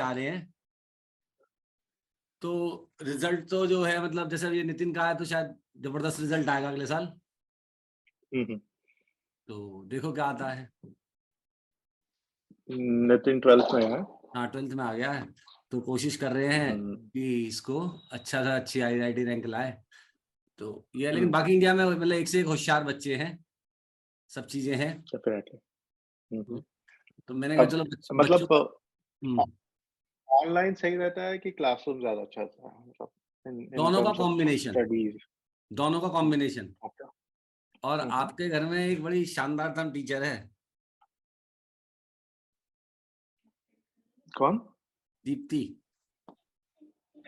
आ रहे हैं, तो रिजल्ट तो जो है मतलब जैसे ये नितिन का है तो शायद जबरदस्त रिजल्ट आएगा अगले साल। तो देखो क्या आता है। नितिन 12th में है। हाँ 12th में आ गया है, तो कोशिश कर रहे हैं कि इसको अच्छा सा अच्छी IIT रैंक लाए। तो ये लेकिन बाकी इंडिया में मतलब एक से एक होशियार बच्चे हैं, सब चीजें हैं। तो मैंने कहा चलो बच्चों मतलब ऑनलाइन सही रहता है कि क्लासरूम ज्यादा अच्छा रहता है, मतलब दोनों का कॉम्बिनेशन, स्टडीज? दोनों का कॉम्बिनेशन। और आपके घर में एक बड़ी शानदार तम टीचर है। कौन? दीप्ति।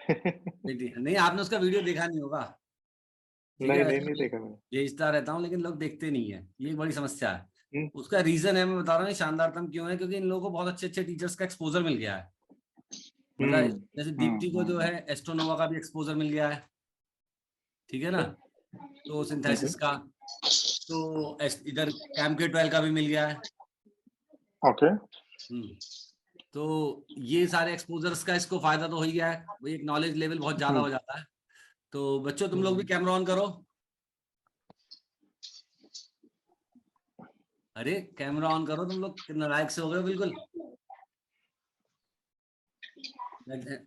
नहीं आपने उसका वीडियो देखा नहीं होगा, ठीक है? नहीं देखा मैंने। भेजता रहता हूँ लेकिन लोग देखते नहीं है, ये एक बड़ी समस्या है। उसका रीजन है, मैं बता रहा हूँ शानदार तम क्यों है, क्योंकि इन लोगों को बहुत अच्छे अच्छे टीचर्स का एक्सपोजर मिल गया है। मतलब जैसे दीप्ति को जो है एस्ट्रोनोवा का भी एक्सपोजर मिल गया है, ठीक है ना? तो सिंथेसिस का, तो इधर कैम के 12 का भी मिल गया है। ओके। तो ये सारे एक्सपोजर्स का इसको फायदा तो हो ही गया है, वही एक नॉलेज लेवल बहुत ज्यादा हो जाता है। तो बच्चों तुम लोग भी कैमरा ऑन करो। अरे कैमरा ऑन करो, तुम लोग नालायक से हो गए बिल्कुल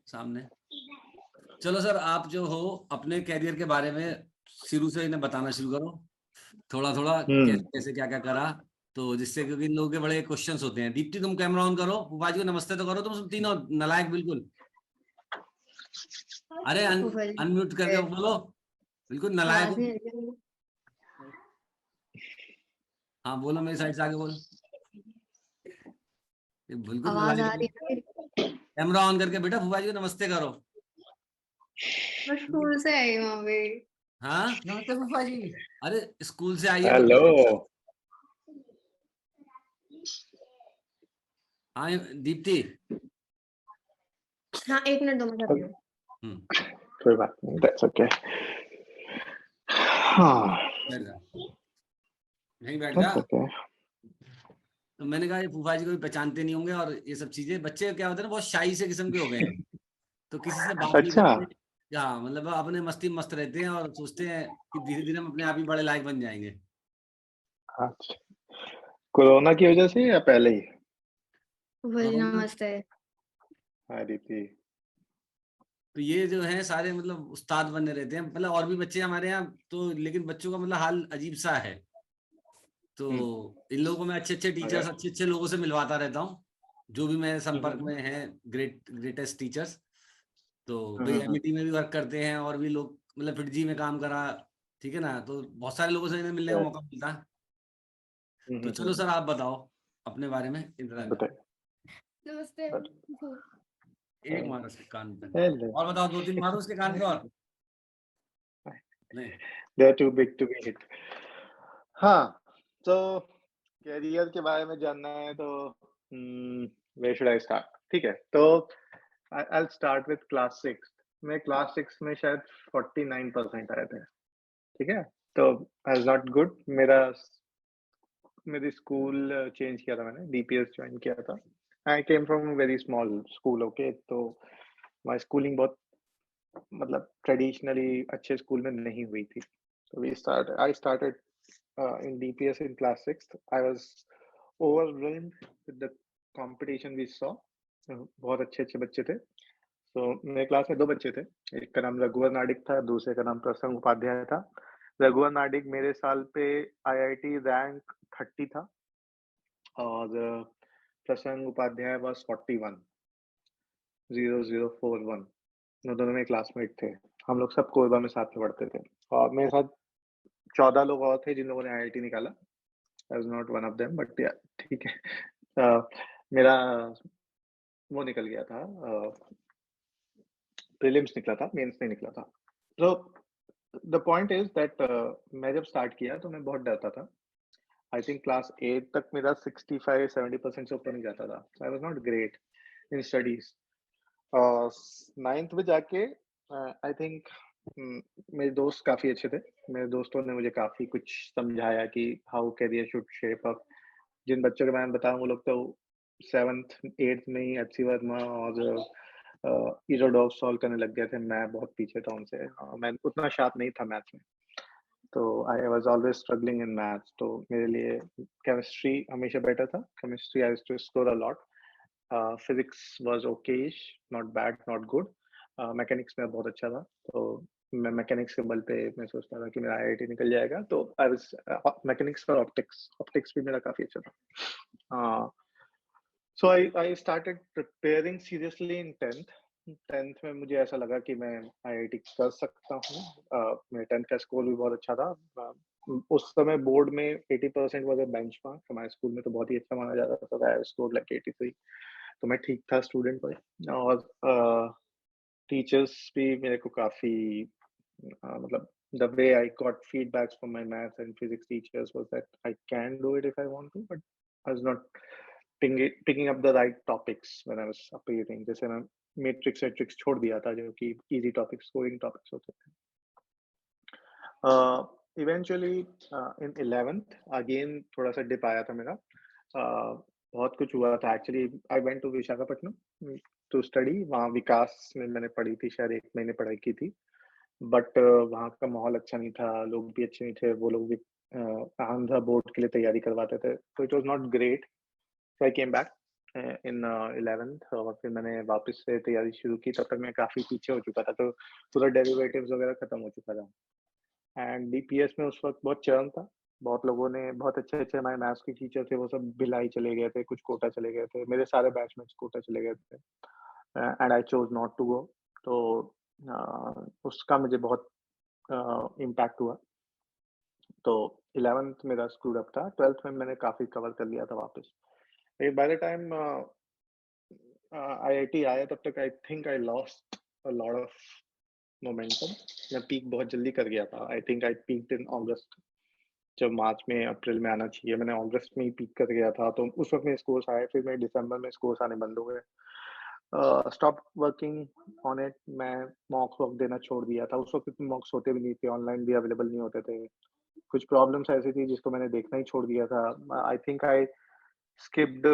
सामने। चलो सर, आप जो हो अपने कैरियर के बारे में शुरू से इन्हें बताना शुरू करो, थोड़ा थोड़ा कैसे कैसे क्या क्या करा, तो जिससे, क्योंकि इन लोगों के बड़े क्वेश्चंस होते हैं। दीप्ति तुम कैमरा ऑन करो, फूफाजी को नमस्ते तो करो, तुम तीनों नालायक बिल्कुल। अरे अनम्यूट करके बोलो, बिल्कुल नालायक हो। हाँ बोलो, मेरी साइड से आगे बोलो, बिल्कुल नालायक। कैमरा ऑन करके बेटा फूफाजी को नमस्ते करो। मैं स्कूल से आई हूँ अभी। हाँ नमस्ते फूफाजी। अरे स्कूल से आई है। हेलो। हाँ दीप्ति। हाँ 1 मिनट दो, मैं कर रही हूँ। कोई बात नहीं, दैट्स ओके। हाँ नहीं बैठ जा। तो मैंने कहा ये फूफाजी को भी पहचानते नहीं होंगे, और ये सब चीजें बच्चे क्या होते हैं ना, बहुत शाई से किस्म के हो गए हैं, तो किसी से बात नहीं करते। क्या मतलब अपने मस्ती मस्त रहते हैं और सोचते हैं कि धीरे धीरे हम अपने आप ही बड़े लायक बन जाएंगे। अच्छा, कोरोना की वजह से या पहले ही? नमस्ते। हाँ दीप्ति। तो ये जो है सारे मतलब उस्ताद बने रहते हैं, मतलब और भी बच्चे हमारे यहाँ तो, लेकिन बच्चों का मतलब हाल अजीब सा है। तो इन लोगों को मैं अच्छे अच्छे टीचर्स, अच्छे अच्छे लोगों से मिलवाता रहता हूँ, जो भी मेरे संपर्क में हैं, ग्रेटेस्ट टीचर्स। तो भाई एमईटी में भी वर्क करते हैं, और भी लोग, मतलब फिटजी में काम करा, ठीक है ना? तो बहुत सारे लोगों से इन्हें मिलने का मौका मिलता है। तो चलो सर, आप बताओ अपने बारे में। नमस्ते। एक मारो उसके कान पे, और बताओ 2-3 मारो उसके कान पे, और नहीं they are too big to be hit। हाँ, तो कैरियर के बारे में जानना है तो where should I start? ठीक है, तो I'll start with class 6। मैं क्लास 6 में शायद 49% आए थे, ठीक है? तो as not good। मेरी स्कूल चेंज किया था मैंने, डीपीएस ज्वाइन किया था। I came from very small school, okay? तो माय स्कूलिंग बहुत मतलब ट्रेडिशनली अच्छे स्कूल में नहीं हुई थी। So I started in DPS in class 6th। I was overwhelmed with the competition we saw। बहुत अच्छे अच्छे बच्चे थे। तो मेरे क्लास में 2 बच्चे थे, एक का नाम रघुवर नाडिक था, दूसरे का नाम प्रसंग उपाध्याय था। रघुवर नाडिक मेरे साल पे IIT रैंक 30 था, और प्रसंग उपाध्याय was 41, 0041। वो दोनों मेरे क्लासमेट थे। हम लोग सब कोरबा में साथ में पढ़ते थे, और मेरे साथ 14 लोग और थे जिन लोगों ने IIT निकाला। I was not one of them, but yeah, ठीक है। मेरा वो निकल गया था, प्रीलिम्स निकला था, मेंस नहीं निकला था। तो द पॉइंट इज दैट मैं जब स्टार्ट किया तो मैं बहुत डरता था। आई थिंक क्लास 8 तक मेरा 65-70% से ऊपर नहीं जाता था। I was not great in studies. 9th में जाके आई थिंक मेरे दोस्त काफी अच्छे थे। मेरे दोस्तों ने मुझे काफी कुछ समझाया कि how career should shape up. जिन बच्चों के बारे में बताऊं वो लोग तो 7th 8th में ही एचसी वर्मा और ईरोडॉग सॉल्व करने लग गए थे। मैं बहुत पीछे था उनसे। मैं उतना शार्प नहीं था मैथ्स में, तो I was always struggling in maths. तो मेरे लिए केमिस्ट्री हमेशा बेटर था। Chemistry I used to score a lot. Physics was okayish, not bad, not good. Mechanics में बहुत अच्छा था, तो मैं मैकेनिक्स के बल पे मैं सोचता था कि मेरा आईआईटी निकल जाएगा। तो आई वाज मैकेनिक्स और ऑप्टिक्स, ऑप्टिक्स भी मेरा काफी अच्छा था। So I started preparing seriously in 10th में मुझे ऐसा लगा कि मैं आईआईटी कर सकता हूँ। मेरे 10th का स्कोर भी बहुत अच्छा था। उस समय बोर्ड में 80% वाज अ बेंचमार्क। हमारे स्कूल में तो बहुत ही अच्छा माना जाता था। आई स्कोर लाइक 83, तो मैं ठीक था स्टूडेंट में। और टीचर्स भी मेरे को काफी मतलब the way I got feedbacks from my math and physics teachers was that I can do it if I want to, but I was not picking up the right topics when I was appearing. जैसे मैं matrix वैट्रिक्स छोड़ दिया था, जो कि easy topics, scoring topics होते थे। Eventually in 11th again थोड़ा सा डिप आया था मेरा। बहुत कुछ हुआ था actually. I went to Visakhapatnam to study. वहाँ विकास में मैंने पढ़ी थी, शायद 1 महीने पढ़ाई की थी। बट वहाँ का माहौल अच्छा नहीं था, लोग भी अच्छे नहीं थे। वो लोग भी आंध्रा बोर्ड के लिए तैयारी करवाते थे, तो it was not great. So I came back in 11th, और फिर मैंने वापस से तैयारी शुरू की। तब तक मैं काफ़ी पीछे हो चुका था, तो पूरा डेरिवेटिव्स वगैरह खत्म हो चुका था। एंड डीपीएस में उस वक्त बहुत चर्न था। बहुत लोगों ने, बहुत अच्छे-अच्छे हमारे मैथ्स के टीचर थे, वो सब भिलाई चले गए थे, कुछ कोटा चले गए थे। मेरे सारे बैचमेट्स कोटा चले गए थे। And I chose not to go. तो उसका मुझे बहुत इम्पैक्ट हुआ। तो 11th मेरा स्क्रूड अप था। 12th में मैंने काफ़ी कवर कर लिया था वापस। बाय द टाइम आईआईटी आया, तब तक आई think I lost a lot of momentum. मैं पीक बहुत जल्दी कर गया था। आई थिंक आई पीक्ड इन अगस्त। जब मार्च में अप्रैल में आना चाहिए, मैंने अगस्त में ही पीक कर गया था। तो उस वक्त मेरे स्कोर्स आए, फिर मेरे दिसंबर में स्कोर्स आने बंद हो गए। Stop working on it. मैं मॉक वॉक देना छोड़ दिया था। उस वक्त मॉक्स होते भी नहीं थे, ऑनलाइन भी अवेलेबल नहीं होते थे। कुछ प्रॉब्लम्स ऐसी थी जिसको मैंने देखना ही छोड़ दिया था। I think I skipped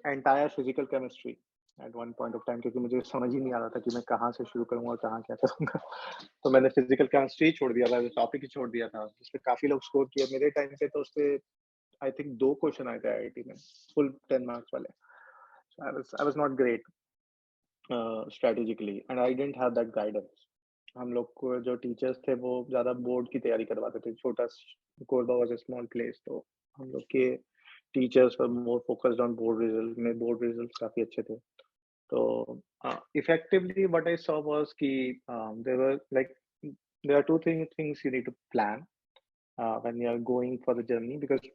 entire physical chemistry at one point of time, क्योंकि मुझे समझ ही नहीं आ रहा था कि मैं कहाँ से शुरू करूँगा, कहाँ क्या करूँगा। तो मैंने फिजिकल केमिस्ट्री छोड़ दिया था, टॉपिक ही छोड़ दिया था। जिसपे काफी लोग स्कोर किए मेरे टाइम पे। तो उससे आई थिंक 2 क्वेश्चन आए थे आईआईटी में, फुल 10 मार्क्स वाले। I was not great strategically, and I didn't have that guidance. हम लोग को जो टीचर्स थे वो ज्यादा बोर्ड की तैयारी करवाते थे। छोटा Korba was a small place, तो हम लोग के teachers were more focused on board result. में बोर्ड रिजल्ट्स काफी अच्छे थे। तो effectively what I saw was कि there were like there are things you need to plan when you are going for the journey, because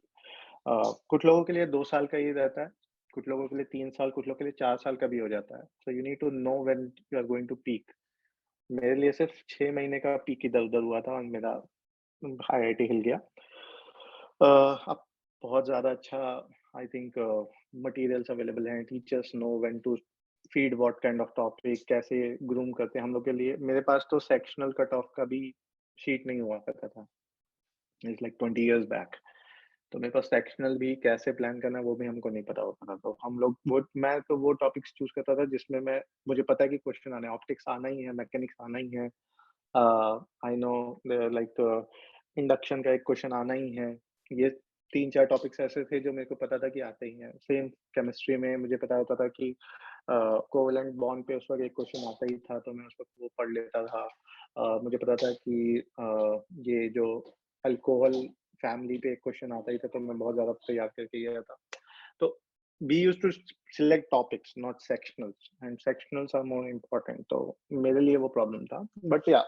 कुछ लोगों के लिए 2 साल का ही रहता है, कुछ लोगों के लिए 3 साल, कुछ लोगों के लिए 4 साल का भी हो जाता है। So you need to know when you are going to peak. मेरे लिए सिर्फ 6 महीने का पीक इधर-उधर हुआ था और मेरा आईआईटी हिल गया। अब बहुत ज़्यादा अच्छा आई थिंक मटेरियल्स अवेलेबल हैं। Teachers know when to feed what kind of topic, कैसे ग्रूम करते हैं हम लोग के लिए। मेरे पास तो सेक्शनल कट ऑफ का भी शीट नहीं हुआ करता था। It's like 20 years back. तो मेरे पास सेक्शनल भी कैसे प्लान करना है वो भी हमको नहीं पता होता था। तो हम लोग मैं तो वो टॉपिक्स चूज करता था जिसमें मुझे पता है कि क्वेश्चन आने, ऑप्टिक्स आना ही है, मैकेनिक्स आना ही है। आई नो लाइक इंडक्शन का एक क्वेश्चन आना ही है। ये 3-4 टॉपिक्स ऐसे थे जो मेरे को पता था कि आते ही हैं। सेम केमिस्ट्री में मुझे पता होता था कि कोवेलेंट बॉन्ड पे उस वक्त एक क्वेश्चन आता ही था, तो मैं उस वक्त वो पढ़ लेता था। मुझे पता था कि ये जो अल्कोहल फैमिली पे एक क्वेश्चन आता ही था, तो मैं बहुत ज़्यादा तैयार करके गया था। तो we used to select topics, not sectionals, and sectionals are more important. तो मेरे लिए वो प्रॉब्लम था। बट या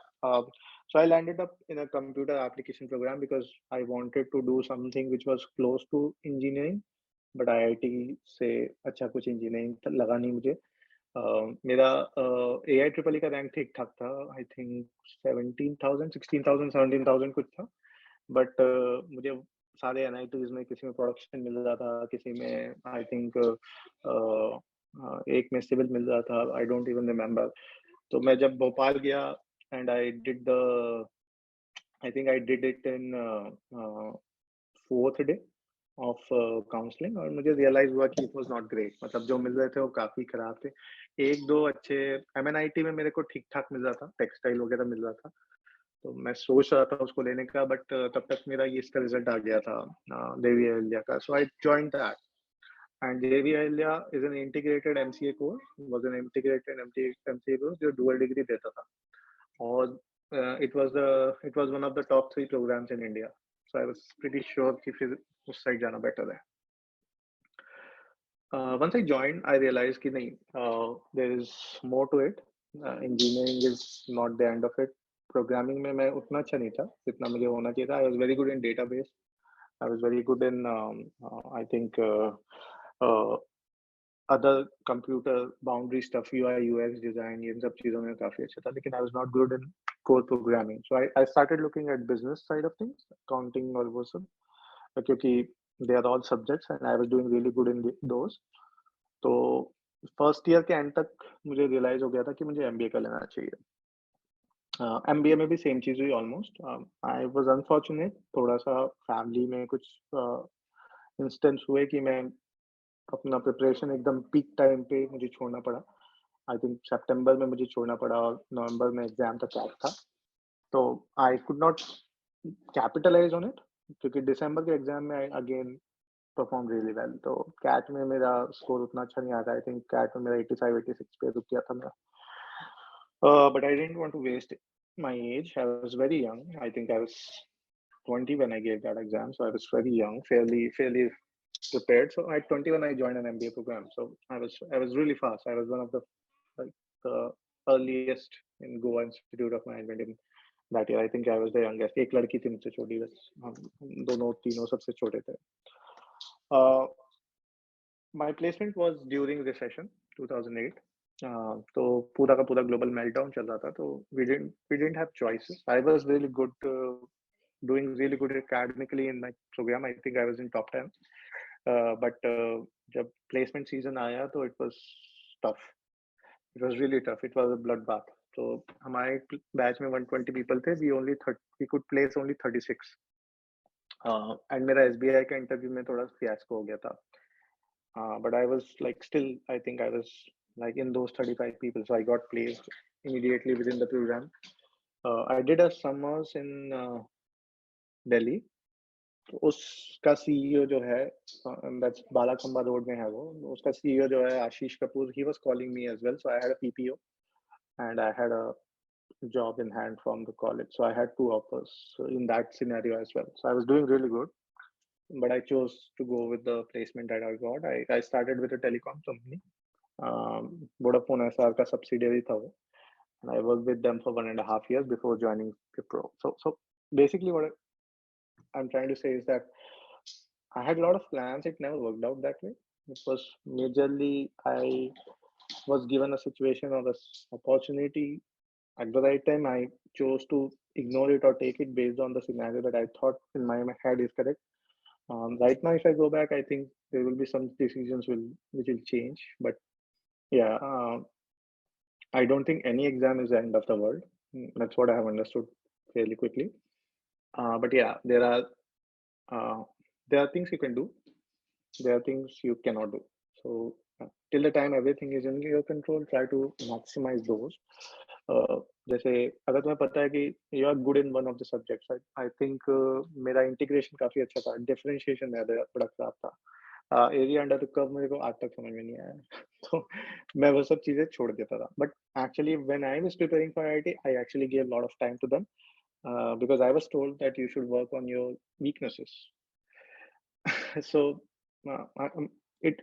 so I landed up in a computer application program because I wanted to do something which was close to engineering, but IIT से अच्छा कुछ engineering लगा नहीं मुझे। मेरा AI ट्रिपल का रैंक ठीक ठाक था। आई थिंक 17,000 16,000 17,000 कुछ था। बट मुझे सारे एनआईटीज में किसी में प्रोडक्शन मिल रहा था, किसी में आई थिंक एक में सिविल मिल रहा था। I don't even remember. तो मैं जब भोपाल गया and I think I did it in 4th day. Of counselling और मुझे रियलाइज हुआ कि इट वाज नॉट ग्रेट, मतलब जो मिल रहे थे वो काफी खराब थे। एक दो अच्छे एमएनआईटी में मेरे को ठीक ठाक मिल रहा था, टेक्सटाइल वगैरह मिल रहा था, तो मैं सोच रहा था उसको लेने का, बट तब तक मेरा ये इसका रिजल्ट आ गया था देवी अहिल्या का, so I join that. And Devi Ahilya is an integrated MCA course, was an integrated MCA course जो डुअल डिग्री देता था, और it was one of the top 3 programmes in India, so I was pretty sure कि फिर उस side जाना better है। Once I joined, I realized कि नहीं, there is more to it. Engineering is not the end of it. Programming में मैं उतना अच्छा नहीं था जितना मुझे होना चाहिए था. I was very good in database. I was very good in I think uh, other computer boundary stuff, UI UX design, ये सब चीजों में काफी अच्छा था, लेकिन I was not good in core programming. So I started looking at business side of things, accounting और वो सब, क्योंकि they are all subjects and I was doing really good in those. तो फर्स्ट ईयर के and तक मुझे realise हो गया था कि मुझे एमबीए कर लेना चाहिए। एमबीए में भी सेम चीज हुई ऑलमोस्ट। आई वाज अनफॉर्चुनेट, थोड़ा सा फैमिली में कुछ इंस्टेंस हुए कि मैं अपना प्रिपरेशन एकदम पीक टाइम पे मुझे छोड़ना पड़ा। आई थिंक सितंबर में मुझे छोड़ना पड़ा और नवंबर में एग्जाम का कैप था, तो I could not capitalise on it, क्योंकि दिसंबर के एग्जाम में अगेन परफॉर्म रियली वेल, तो कैट में मेरा स्कोर उतना अच्छा नहीं आता। आई थिंक कैट में मेरा 85 86 पे रुक गया था मेरा, but I didn't want to waste my age. I was very young, I think I was 20 when I gave that exam, so I was very young, fairly prepared. So at 21 I joined an MBA program, so I was really fast. I was one of the, like, the earliest in Goa Institute of Management in that year. I think I was the youngest. एक लड़की थी मुझसे छोटी, बस हम दोनों तीनों सबसे छोटे थे। My placement was during recession 2008. तो पूरा का पूरा ग्लोबल मेल्टडाउन चल रहा था, तो we didn't have choices. I was really good, doing really good academically in my program. I think I was in top 10. But जब placement season आया तो it was tough. It was really tough. It was a bloodbath. तो हमारे batch में 120 people थे. We could place only 36. And मेरा SBI का interview में थोड़ा fiasco हो गया था. But I was like, still, I think I was like in those 35 people, so I got placed immediately within the program. I did a summers in Delhi. तो उसका CEO जो है, that's बालाखंबा रोड में है वो, उसका सीईओ जो है आशीष Kapoor, he was calling me as well, so I had a PPO and I had a job in hand from the college, so I had 2 offers in that scenario as well. So I was doing really good, but I chose to go with the placement that I got. I started with a telecom company, Vodafone SR का subsidiary था वो, and I worked with them for 1.5 years before joining Wipro. So basically what I'm trying to say is that I had a lot of plans. It never worked out that way. It was majorly I was given a situation or an opportunity at the right time. I chose to ignore it or take it based on the scenario that I thought in my head is correct. Right now, if I go back, I think there will be some decisions which will change. But yeah, I don't think any exam is the end of the world. That's what I have understood fairly quickly. But yeah, there are things you can do. There are things you cannot do. So till the time everything is in your control, try to maximize those. जैसे अगर तुम्हें पता है कि you are good in one of the subjects, I think मेरा integration काफी अच्छा था, डिफरेंशिएशन मेरा बड़ा खराब था, एरिया अंडर द कर्व मेरे को आज तक समझ में नहीं आया तो मैं वो सब चीजें छोड़ देता था। But actually when I was preparing for IIT, I actually give lot of time to them, because I was told that you should work on your weaknesses. So it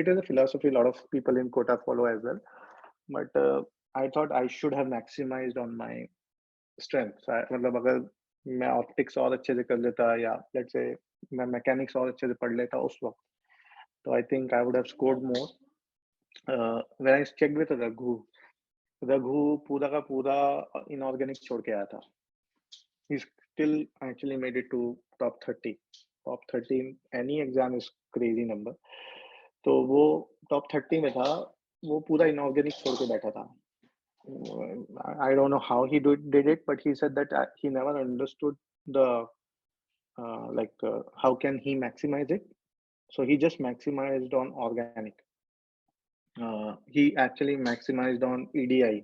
is a philosophy a lot of people in Kota follow as well, but I thought I should have maximized on my strengths. मतलब अगर मैं optics और अच्छे से कर लेता, या let's say मैं मैकेनिक्स और अच्छे से पढ़ लेता उस वक्त, तो आई think I would have scored more. When I checked with Raghu पूरा का पूरा इनऑर्गेनिक छोड़ के आया था, he still actually made it to top 30. Top 30 in any exam is crazy number. तो वो top 30 में था, वो पूरा इनऑर्गेनिक छोड़ के बैठा था। I don't know how he did it, but he said that he never understood the how can he maximize it. So he just maximized on organic. He actually maximized on EDI.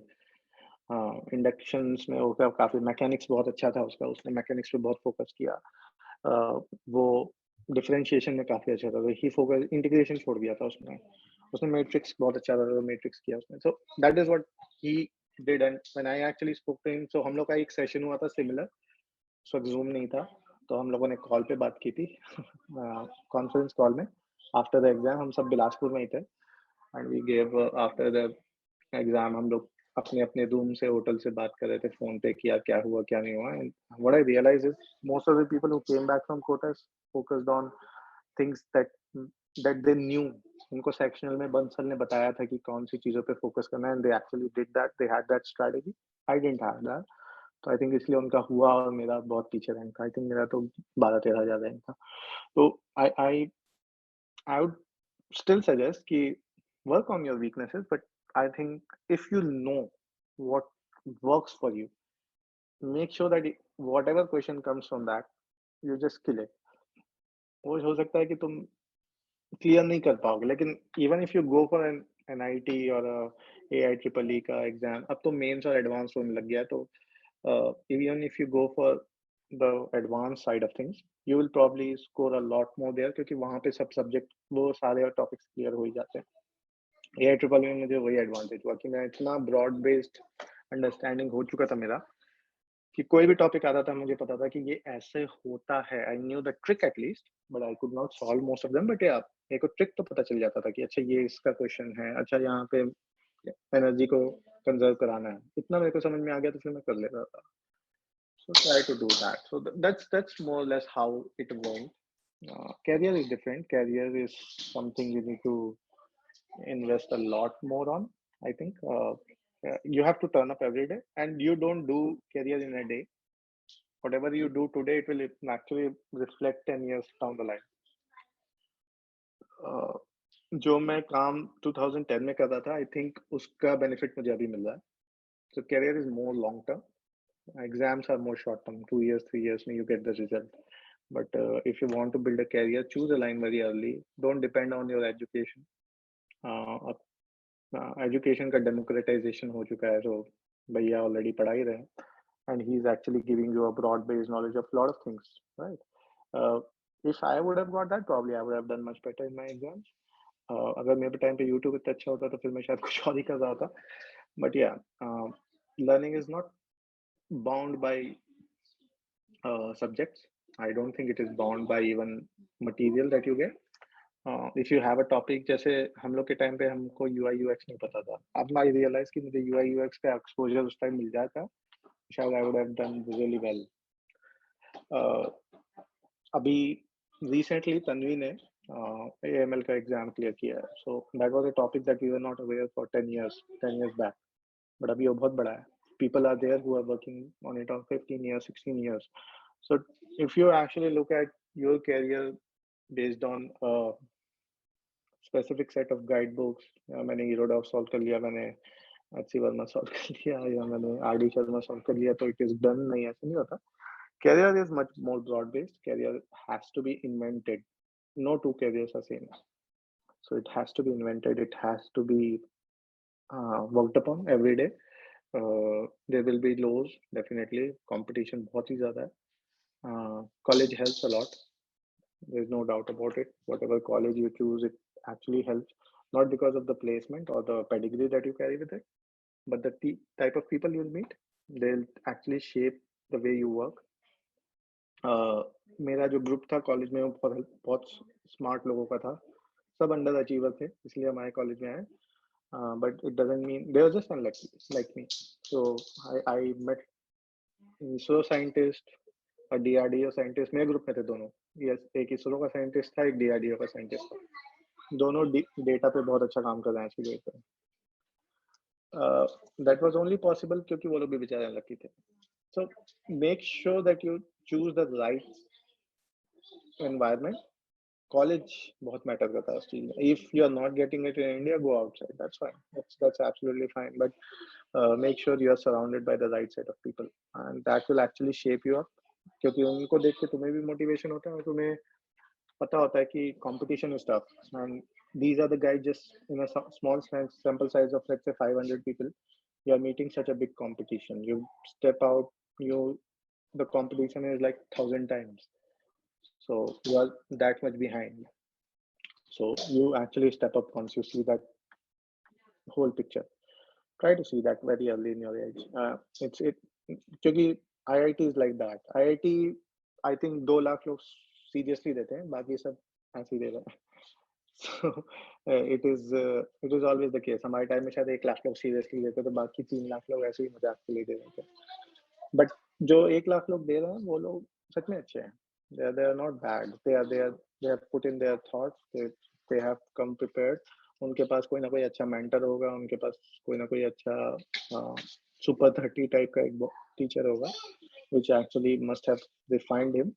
Inductions में वो काफी mechanics बहुत अच्छा था उसका, उसने mechanics पे बहुत फोकस किया. वो डिफरेंशिएशन में काफी अच्छा था, ही फोकस इंटीग्रेशन छोड़ दिया था उसने. उसने मैट्रिक्स बहुत अच्छा था, मैट्रिक्स किया उसने. So that is what he did. And when I actually spoke to him, so हम लोग का एक सेशन हुआ था सिमिलर. सो जूम नहीं था, तो हम लोगों ने कॉल पे बात की थी, कॉन्फ्रेंस कॉल में. आफ्टर द एग्जाम हम सब बिलासपुर में ही थे, and we gave after the exam हम लोग अपने अपने रूम से होटल से बात कर रहे थे फोन पे, किया क्या हुआ क्या नहीं हुआ. And what I realise is most of the people who came back from कोटस focused on things that they knew. उनको सेक्शनल में बंसल ने बताया था कि कौन सी चीजों पे फोकस करना है, and they actually did that. They had that strategy. I didn't have that. तो आई थिंक इसलिए उनका हुआ और मेरा बहुत पीछे रैंक था. आई थिंक मेरा तो 12-13 हजार रैंक था. तो I I I would still suggest ki work on your weaknesses, but I think if you know what works for you, make sure that whatever question comes from that, you just kill it. वो हो सकता है कि तुम clear नहीं कर पाओगे, लेकिन even if you go for an NIT और AIEEE का एग्जाम, अब तो मेंस और एडवांस होने लग गया है. तो even if you go for the advance side of things, you will probably score a lot more there, क्योंकि वहां पे सब सब्जेक्ट वो सारे टॉपिक्स क्लियर हो ही जाते हैं. AIEEE में मुझे वही एडवांटेज हुआ कि मैं इतना ब्रॉड बेस्ड अंडरस्टैंडिंग हो चुका था मेरा, कि कोई भी टॉपिक आता था मुझे पता था कि ये ऐसे होता है. I knew the trick at least, but I could not solve most of them. But या मेरे को ट्रिक तो पता चल जाता था कि अच्छा ये इसका क्वेश्चन है, अच्छा यहाँ पे एनर्जी को कंजर्व कराना है, इतना मेरे को समझ में आ गया, तो फिर मैं कर लेता था. So try to do that. So that's more or less how it went. Career is different. Career is something you need to invest a lot more on. I think you have to turn up every day, and you don't do career in a day. Whatever you do today, it will actually reflect 10 years down the line. जो मैं काम 2010 में कर रहा था, I think उसका benefit मुझे अभी मिल रहा है. So career is more long term. Exams are more short term. 2 years, 3 years, you get the result. But if you want to build a career, choose a line very early. Don't depend on your education. Education का democratisation हो चुका है, तो भैया already पढ़ा ही रहे हैं, and he is actually giving you a broad based knowledge of lot of things, right. If I would have got that, probably I would have done much better in my exams. अगर मेरे time पे YouTube इतना अच्छा होता तो फिर मैं शायद कुछ और ही कर रहा होता. बट या, learning is not bound by subjects. I don't think it is bound by even material that you get. If you have a topic, जैसे हम लोग के टाइम पे हमको UI UX नहीं पता था. अब आई रियलाइज कि मुझे UI UX का एक्सपोजर उस टाइम मिल जाता, शायद I would have done really well. अभी रिसेंटली तन्वी ने AML का एग्जाम क्लियर किया है. So that was a topic that we were not aware for 10 years back, बट अभी वो बहुत बड़ा है. People are there who are working on it on 15 years, 16 years. So if you actually look at your career based on specific set of guide books, मैंने हीरोडॉफ solve कर लिया, मैंने HC वर्मा सॉल्व कर लिया, या मैंने RD शर्मा सॉल्व कर लिया, तो इट इज डन. नहीं, ऐसा नहीं होता. Career is much more broad based. Career has to be invented. No two careers are same. So it has to be invented. It has to be worked upon every day. There will be lows, definitely. Competition बहुत ही ज्यादा है. College helps a lot. There's no doubt about it. Whatever college you choose, it actually helps, not because of the placement or the pedigree that you carry with it, but the type of people you'll meet. They'll actually shape the way you work. मेरा जो group था college में, वो बहुत smart लोगों का था. सब अंडर अचीवर थे, इसलिए हमारे कॉलेज में आए. But it doesn't mean they are just unlucky like me. So I met ISRO scientist और DRDO साइंटिस्ट. मेरे ग्रुप में थे दोनों. यस, एक इसरो का साइंटिस्ट था, एक DRDO का साइंटिस्ट था. दोनों डेटा पे बहुत अच्छा काम कर रहे हैं आज की डेट पे. दैट वाज ओनली पॉसिबल क्योंकि वो लोग भी बेचारे लकी थे. So make sure that you choose the right environment. College बहुत मैटर करता है उस चीज में. If you are not getting it in India, go outside. That's fine. That's absolutely fine. But make sure you are surrounded by the right set of people, and that will actually shape you up. क्योंकि उनको देख के तुम्हें भी motivation होता है, और तुम्हें पता होता है कि competition is tough, and these are the guys just in a small sample size of let's say 500 people. You are meeting such a big competition. You step out, the competition is like 1,000 times. So you are that much behind. So you actually step up once you see that whole picture. Try to see that very early in your age. क्योंकि IIT is like that. IIT I think 2 lakh लोग seriously देते हैं, बाकी सब ऐसे ही दे रहे हैं. So it is always the case. हमारे टाइम में शायद 1 लाख लोग seriously देते थे, बाकी 3 लाख लोग ऐसे ही मजाक के लिए दे रहे थे. But जो 1 लाख लोग दे रहे हैं वो लोग सच में अच्छे हैं. They are not bad. They have put in their thoughts. They have come prepared. उनके पास कोई ना कोई अच्छा मेंटर होगा, उनके पास कोई ना कोई अच्छा सुपर 30 टाइप का एक टीचर होगा, which actually must have refined him.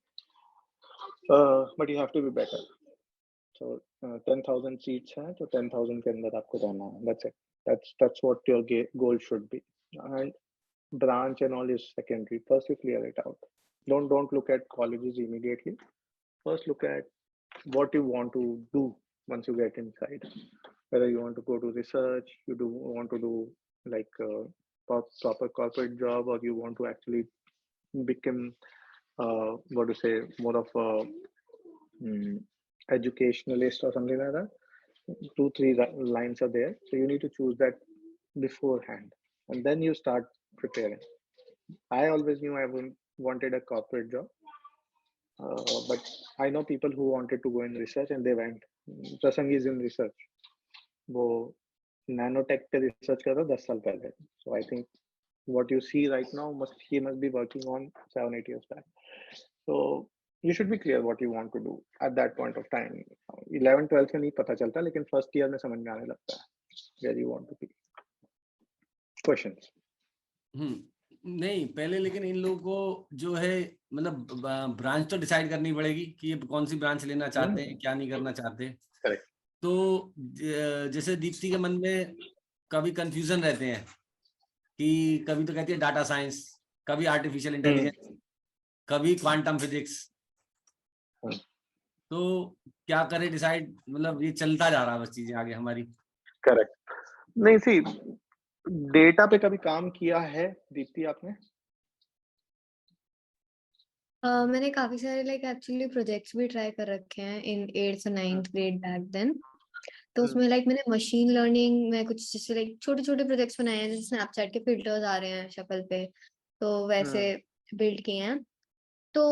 But you have to be better. So 10,000 seats हैं, तो 10,000 के अंदर आपको रहना है. That's it. That's what your goal should be. And branch and all is secondary. First you clear it out. Don't look at colleges immediately. First look at what you want to do once you get inside. Whether you want to go to research, want to do like a proper corporate job, or you want to actually become more of a educationalist or something like that. 2-3 lines are there, so you need to choose that beforehand, and then you start preparing. I always knew I wanted a corporate job, but I know people who wanted to go in research and they went. Prasang is in research. वो nanotech पे research कर रहा 10 साल पहले. So I think what you see right now he must be working on 7-8 years back. So you should be clear what you want to do at that point of time. 11th-12th में नहीं पता चलता, लेकिन first year में समझ में आने लगता है where you want to be. Questions? नहीं पहले, लेकिन इन लोगों को जो है मतलब ब्रांच तो डिसाइड करनी पड़ेगी कि ये कौन सी ब्रांच लेना चाहते हैं, क्या नहीं करना चाहते. Correct. तो जैसे दीप्ति के मन में कभी कंफ्यूजन रहते हैं कि कभी तो कहती है डाटा साइंस, कभी आर्टिफिशियल इंटेलिजेंस, कभी क्वांटम फिजिक्स. तो क्या करें डिसाइड, मतलब ये चलता जा रहा है बस चीजें आगे हमारी. करेक्ट. नहीं सी डेटा पे कभी काम किया है दीप्ति आपने? मैंने काफी सारे लाइक एक्चुअली प्रोजेक्ट्स भी ट्राई कर रखे हैं इन 8th और 9th ग्रेड बैक देन. तो उसमें लाइक मैंने मशीन लर्निंग में कुछ जैसे लाइक छोटे छोटे प्रोजेक्ट्स बनाए हैं, जैसे स्नैपचैट के फिल्टर्स आ रहे हैं शक्ल पे, तो वैसे बिल्ड किए हैं. तो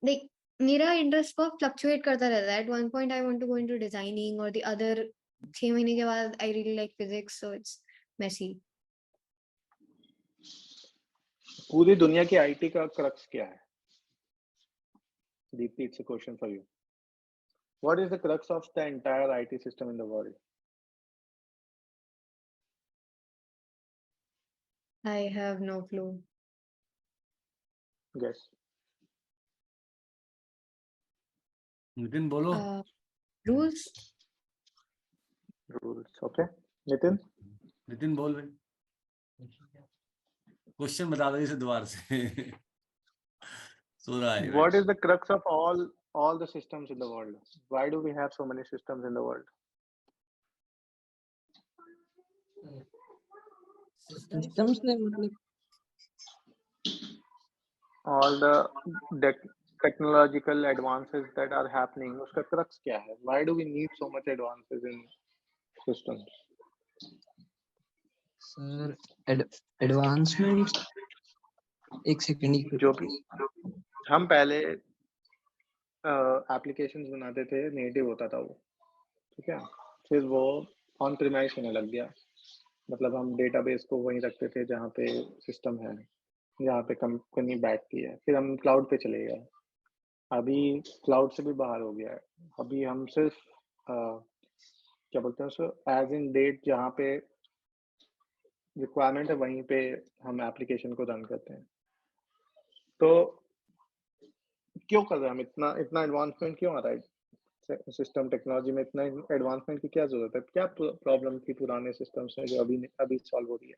लाइक मेरा इंटरेस्ट बहुत फ्लक्चुएट करता रहता है. At one point I want to go into designing, और द अदर 6 महीने के बाद I really like physics, so it's messy. पूरी दुनिया की आईटी का क्रक्स क्या है? Deepti, it's a question for you. What is the crux of the entire IT system in the world? I have no clue. Guess. Nitin बोलो. Rules. Okay. Nitin बोल रहे. Question बता दो इसे दोबारा से. सो रहा है. What is the crux of all the systems in the world? Why do we have so many systems in the world? Systems ने मतलब all the technological advances that are happening, उसका crux क्या है? Why do we need so much advances in systems? Sir advancement एक second. जो भी हम पहले एप्लीकेशंस बनाते थे, नेटिव होता था वो, ठीक है. फिर वो ऑन प्रीमाइस होने लग गया. मतलब हम डेटाबेस को वहीं रखते थे जहाँ पे सिस्टम है, जहाँ पे कंपनी बैठती है. फिर हम क्लाउड पे चले गए. अभी क्लाउड से भी बाहर हो गया है. अभी हम सिर्फ क्या बोलते हैं उसको, एज इन डेट जहाँ पे रिक्वायरमेंट है वहीं पे हम एप्लीकेशन को रन करते हैं. तो क्यों कर रहे हैं हम इतना एडवांसमेंट क्यों आ रहा है? सिस्टम टेक्नोलॉजी में इतना एडवांसमेंट की क्या जरूरत है? क्या प्रॉब्लम थी पुराने सिस्टम्स में जो अभी सॉल्व हो रही है?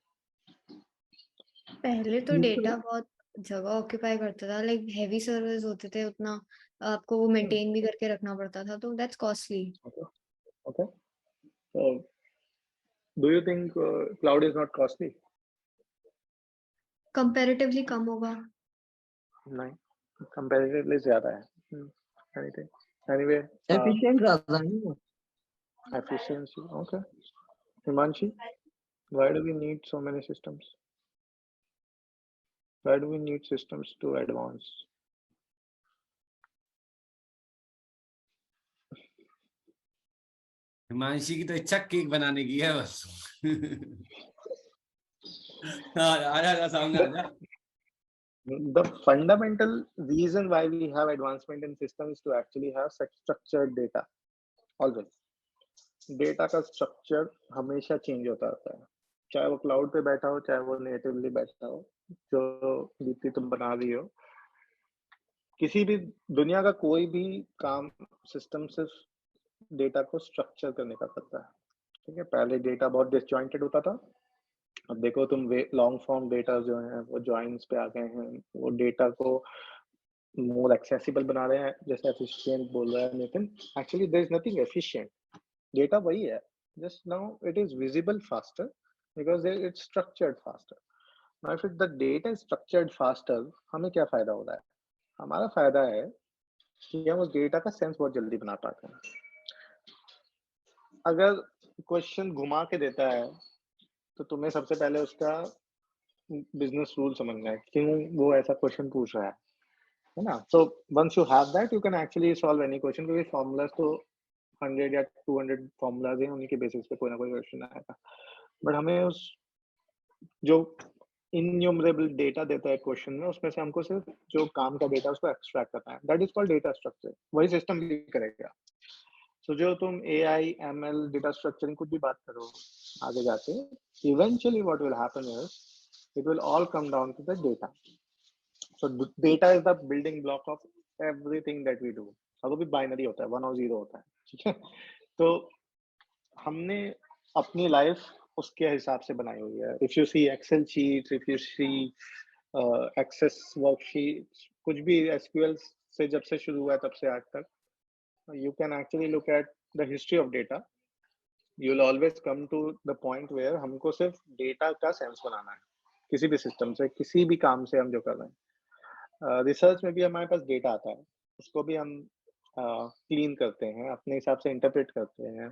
पहले तो डेटा बहुत जगह ऑक्यूपाई करता था, लाइक हेवी सर्वर्स होते थे, उतना आपको वो मेंटेन भी करके रखना पड़ता था, तो that's costly. Okay. So, do you think cloud is not costly? Comparatively कम होगा। नहीं, comparatively ज़्यादा है। Anything? Anyway, एफिशिएंट रहता है ना। efficiency. Okay. Himanshi, why do we need so many systems? Why do we need systems to advance? Himanshi की तो इच्छा केक बनाने की है बस। हाँ, आजा सामने आजा। The fundamental reason why we have advancement in systems is to actually have such structured data. Always. Data का स्ट्रक्चर हमेशा चेंज होता रहता है, चाहे वो क्लाउड पे बैठा हो, चाहे वो नेटिवली बैठा हो, जो दीप्ति तुम बना रही हो। किसी भी दुनिया का कोई भी काम सिस्टम सिर्फ डेटा को स्ट्रक्चर करने का करता है। ठीक है, पहले डेटा बहुत डिसजॉइंटेड होता था, अब देखो तुम लॉन्ग फॉर्म डेटा जो है वो जॉइंट्स पे आ गए हैं, वो डेटा को मोर एक्सेसिबल बना रहे हैं। जैसे एफिशिएंट बोल रहा है Nitin, actually there is nothing efficient, data वही है, just now it is visible faster because it's structured faster. Now if the data is structured faster, हमें क्या फायदा हो रहा है? हमारा फायदा है कि हम उस डेटा का सेंस बहुत जल्दी बना पाते हैं। अगर क्वेश्चन घुमा के देता है तो तुम्हें सबसे पहले उसका बिजनेस रूल समझना है, क्यों वो ऐसा क्वेश्चन पूछ रहा है ना? So once you have that, you can actually solve any question, क्योंकि फॉर्मूलाज तो 100 या 200 फॉर्मूलाज हैं, उन्हीं के बेसिस पे कोई ना कोई क्वेश्चन आएगा। बट हमें उस जो इन्यूमरेबल डेटा देता है क्वेश्चन में, उसमें से हमको सिर्फ जो काम का डेटा उसको एक्सट्रैक्ट करना है, that is called data structure. वही सिस्टम भी करेगा। सो जो तुम एआई एमएल डेटा स्ट्रक्चरिंग कुछ भी बात करो आगे जाके, eventually what will happen is it will all come down to the data. So data is the building block of everything that we do. और वो भी बाइनरी होता है, 1 और 0 होता है, ठीक है? तो हमने अपनी लाइफ उसके हिसाब से बनाई हुई है। If you see Excel sheets, if you see Access worksheets, कुछ भी एसक्यूएल से जब से शुरू हुआ है तब से आज तक, you can actually look at the history of data. You'll always come to the point where हमको सिर्फ डेटा का सेंस बनाना है, किसी भी सिस्टम से, किसी भी काम से हम जो कर रहे हैं। रिसर्च में भी हमारे पास डेटा आता है, उसको भी हम क्लीन करते हैं, अपने हिसाब से इंटरप्रेट करते हैं,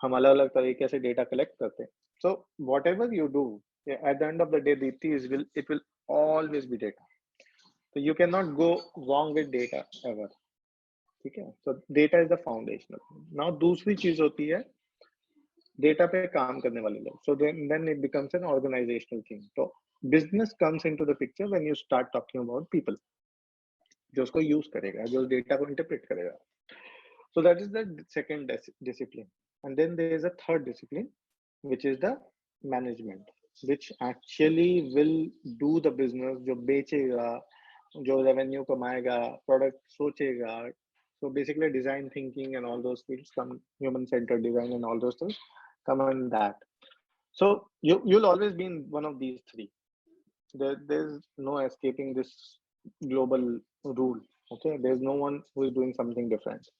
हम अलग अलग तरीके से डेटा कलेक्ट करते हैं। So whatever you do at the end of the day, Deepti, it will always be data. तो you can not go wrong with data ever. ठीक है, so data is the foundational. Now दूसरी चीज होती है data पे काम करने वाले लोग। So then it becomes an organisational thing. तो business comes into the picture when you start talking about people, जो उसको यूज करेगा, जो डेटा को इंटरप्रेट करेगा। So that is the second discipline. And then there is a third discipline, which is the management, which actually will do the business, जो बेचेगा, जो revenue कमाएगा, product सोचेगा। So basically design thinking and all those things come, human-centered design and all those things come in that. So you'll always be in one of these three. There's no escaping this global rule. Okay, there's no one who is doing something different.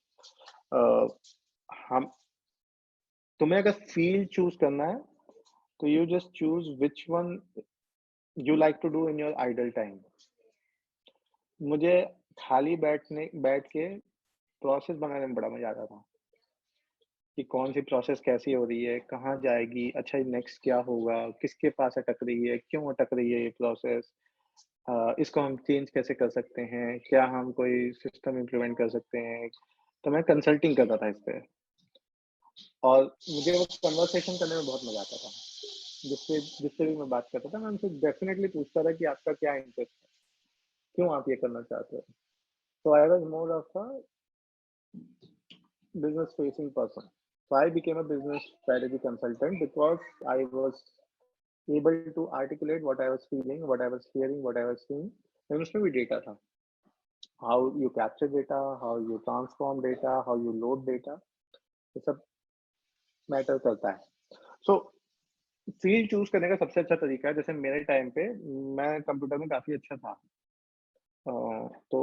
हम तुम्हें अगर field choose करना है तो you just choose which one you like to do in your idle time. मुझे खाली बैठ के प्रोसेस बनाने में बड़ा मजा आता था कि कौन सी प्रोसेस कैसी हो रही है, कहाँ जाएगी, अच्छा नेक्स्ट क्या होगा, किसके पास अटक रही है, क्यों अटक रही है ये प्रोसेस, इसको हम चेंज कैसे कर सकते हैं, क्या हम कोई सिस्टम इम्प्लीमेंट कर सकते हैं। तो मैं कंसल्टिंग करता था इस पे, और मुझे वो कन्वर्सेशन करने में बहुत मजा आता था। जिससे भी मैं बात करता था, मैं उनसे डेफिनेटली पूछता था कि आपका क्या इंटरेस्ट है, क्यों आप ये करना चाहते हो। So I was more of a business facing person. So I became a business strategy consultant because I was able to articulate what I was feeling, what I was hearing, what I was seeing. And उसमें भी data था, how you capture data, how you transform data, how you load data, ये सब matter करता है। So field choose करने का सबसे अच्छा तरीका है, जैसे मेरे टाइम पे मैं कंप्यूटर में काफी अच्छा था, तो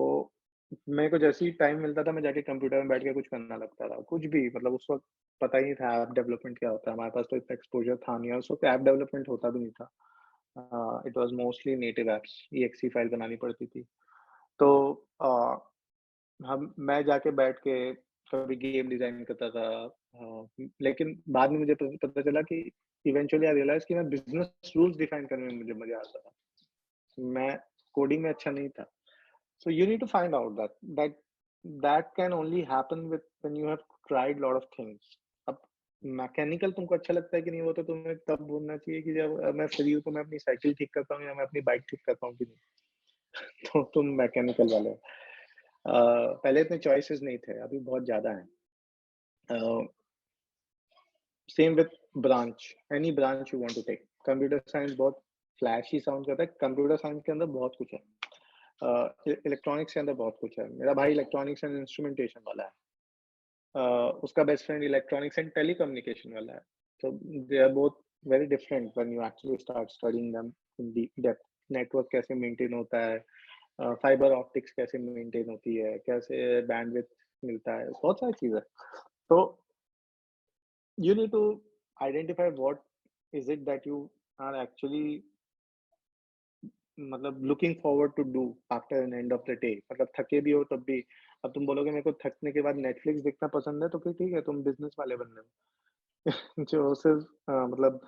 मेरे को जैसे ही टाइम मिलता था मैं जाके कंप्यूटर में बैठ के कुछ करना लगता था, कुछ भी मतलब उस वक़्त पता ही नहीं था ऐप डेवलपमेंट क्या होता है, हमारे पास तो इतना एक्सपोज़र था नहीं और उस वक़्त ऐप डेवलपमेंट होता भी नहीं था। It was mostly native apps, Excel file बनानी पड़ती थी। तो हम मैं जाके बैठ के कभी गेम डिज़ाइन करता था लेकिन बाद में मुझे पता चला कि इवेंचुअली आई रियलाइज़ कि मैं बिज़नेस रूल्स डिफाइन करने में मुझे मज़ा आता था। मैं कोडिंग में अच्छा नहीं था। So you need to find out that can only happen with when you have tried lot of things. अब मैकेनिकल तुमको अच्छा लगता है कि नहीं वो तो तुम्हें तब बोलना चाहिए कि जब मैं फ्री हूँ तो मैं अपनी साइकिल ठीक करता हूँ या मैं अपनी बाइक ठीक करता हूँ कि नहीं तो तुम मैकेनिकल वाले हो। पहले इतने चॉइसेस नहीं थे अभी बहुत ज्यादा है। Same with branch any branch you want to take computer science बहुत फ्लैशी साउंड करता है कंप्यूटर साइंस के अंदर बहुत कुछ है इलेक्ट्रॉनिक्स के अंदर बहुत कुछ है मेरा भाई इलेक्ट्रॉनिक्स एंड इंस्ट्रूमेंटेशन वाला है उसका best friend electronics and telecommunication वाला है so they are both very different when you actually start studying them in deep depth network कैसे मेंटेन होता है फाइबर ऑप्टिक्स कैसे मेंटेन होती है कैसे बैंडविड्थ मिलता है बहुत सारी चीजें तो you need to identify what is it that you are actually मतलब looking forward to do after an end of the day मतलब थके भी हो तब भी अब तुम बोलोगे मेरे को थकने के बाद नेटफ्लिक्स देखना पसंद है तो फिर ठीक है तुम बिजनेस वाले बन रहे हो जो सिर्फ मतलब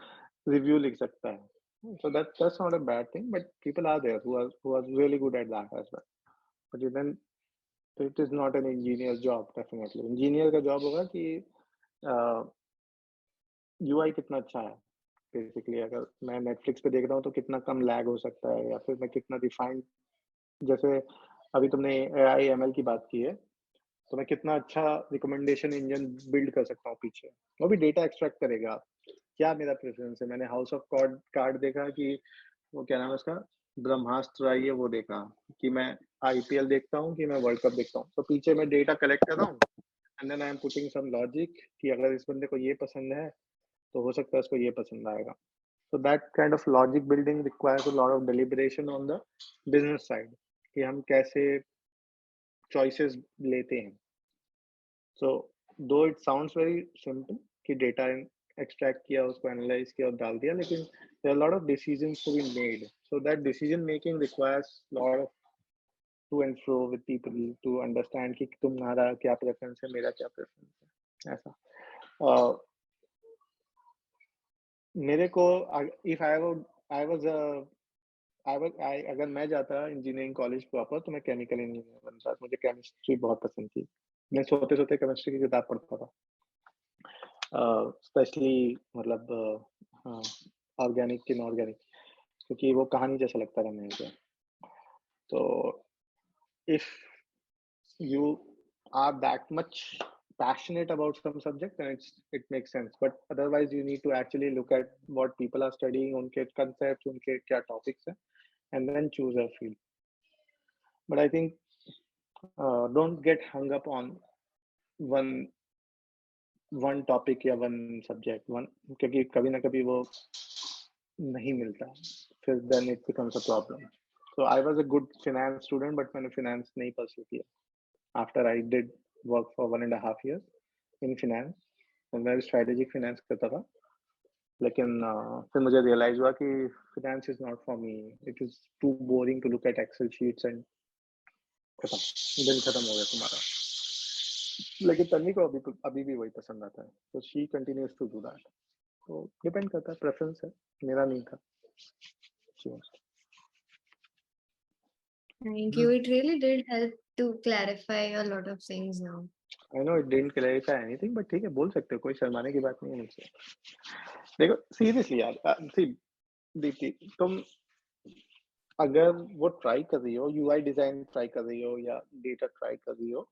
रिव्यू लिख सकता है so that's not a bad thing but people are there who are really good at that as well but then it is not an engineer's job definitely engineer का job होगा कि यूआई कितना अच्छा है basically अगर मैं Netflix पे देख रहा हूँ तो कितना कम लैग हो सकता है या फिर मैं कितना रिफाइंड जैसे अभी तुमने एआई एमएल की बात की है तो मैं कितना अच्छा रिकमेंडेशन इंजन बिल्ड कर सकता हूँ पीछे वो भी डेटा एक्सट्रैक्ट करेगा क्या मेरा प्रेफरेंस है मैंने हाउस ऑफ कार्ड देखा कि वो क्या नाम है उसका ब्रह्मास्त्र आई है वो देखा कि मैं आईपीएल देखता हूँ कि मैं वर्ल्ड कप देखता हूँ तो पीछे मैं डेटा कलेक्ट कर रहा हूँ and then I am putting some logic कि अगर इस बंदे को ये पसंद है तो हो सकता है उसको ये पसंद आएगा so that kind of logic building requires a lot of deliberation on the business side कि हम कैसे choices लेते हैं so though it sounds very simple कि data extract किया उसको analyze किया और डाल दिया लेकिन there are a lot of decisions to be made so that decision making requires a lot of to and fro with people to understand कि तुम्हारा क्या preference है मेरा क्या preference है ऐसा मेरे को if I was a अगर मैं जाता इंजीनियरिंग कॉलेज प्रॉपर तो मैं केमिकल इंजीनियर बनता मुझे केमिस्ट्री बहुत पसंद थी मैं सोते सोते केमिस्ट्री की किताब पढ़ता था स्पेशली मतलब ऑर्गेनिक इनऑर्गेनिक क्योंकि वो कहानी जैसा लगता था मेरे को तो if you are that much passionate about some subject then it makes sense but otherwise you need to actually look at what people are studying उनके concepts उनके क्या topics हैं and then choose a field but I think don't get hung up on one one topic या one subject one क्योंकि कभी ना कभी वो नहीं मिलता फिर then it becomes a problem so I was a good finance student but मैंने finance नहीं pursue किया after I did work for 1.5 years in finance तो मैं strategic finance करता था लेकिन फिर मुझे रियलाइज हुआ कि finance is not for me it is too boring to look at excel sheets and खत्म दिन खत्म हो गया तुम्हारा लेकिन तन्वी को अभी भी वही पसंद आता है तो she continues to do that तो डिपेंड करता है प्रेफरेंस है मेरा नहीं था Thank you. It really did help to clarify a lot of things now. I know it didn't clarify anything but ठीक है बोल सकते हो कोई शर्माने की बात नहीं है मुझसे देखो सीरियसली यार सी दीप्ति तुम अगर वो ट्राई कर रही हो यूआई डिजाइन ट्राई कर रही हो या डेटा ट्राई कर रही हो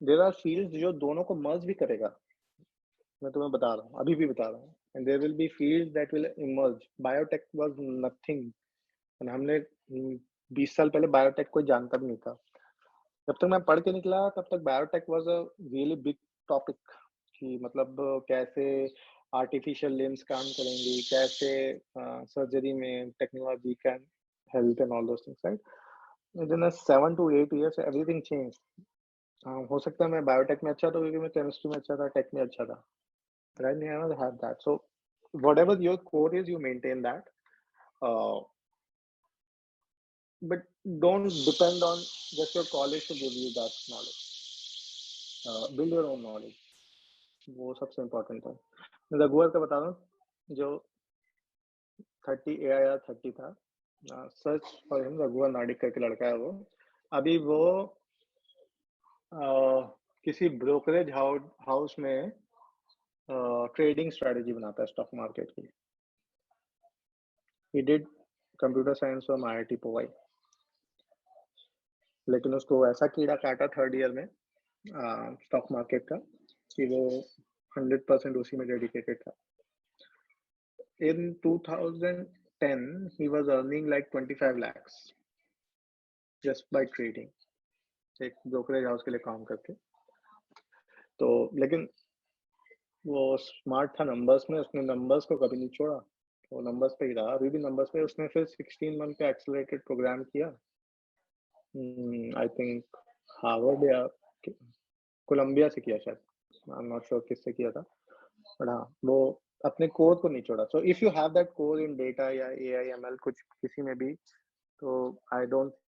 देयर आर फील्ड्स जो दोनों को मर्ज भी करेगा मैं तुम्हें बता रहा हूँ अभी भी बता रहा हूँ and there will be fields that will emerge biotech was nothing and हमने 20 साल पहले बायोटेक कोई जानता भी नहीं था जब तक मैं पढ़ के निकला तब तक biotech was a really big topic कि मतलब कैसे आर्टिफिशियल लिम्स काम करेंगी कैसे सर्जरी में technology can help and all those things right within a 7 to 8 years everything changed. हो सकता है मैं बायोटेक में अच्छा था क्योंकि मैं केमिस्ट्री में अच्छा था, टेक में अच्छा था, but I never had that. So whatever your core is, you maintain that, but don't depend on just your college to give you that knowledge. Build your own knowledge. वो सबसे important है. रघुवर का बता दूं, जो 30 या 30 था, सर्च फॉर हिम, रघुवर नाडिक करके लड़का है वो. अभी वो किसी ब्रोकरेज हाउस में ट्रेडिंग स्ट्रेटजी बनाता है स्टॉक मार्केट की. He did computer science from IIT Powai, लेकिन उसको ऐसा कीड़ा काटा थर्ड ईयर में स्टॉक मार्केट का कि वो 100% उसी में डेडिकेटेड था. In 2010 he was earning like 25 lakhs just by trading, एक ब्रोकरेज हाउस के लिए काम करके. तो लेकिन वो स्मार्ट था नंबर्स में, उसने नंबर्स को कभी नहीं छोड़ा, वो नंबर्स पे ही रहा, अभी भी नंबर्स पे. उसने फिर 16 मंथ का एक्सेलरेटेड प्रोग्राम किया, आई थिंक हार्वर्ड या कोलंबिया से किया शायद, आई एम नॉट श्योर किससे किया था, बट हाँ वो अपने कोर को नहीं छोड़ा. So if you have that core in data या AI ML कुछ किसी में भी, तो आई डोंट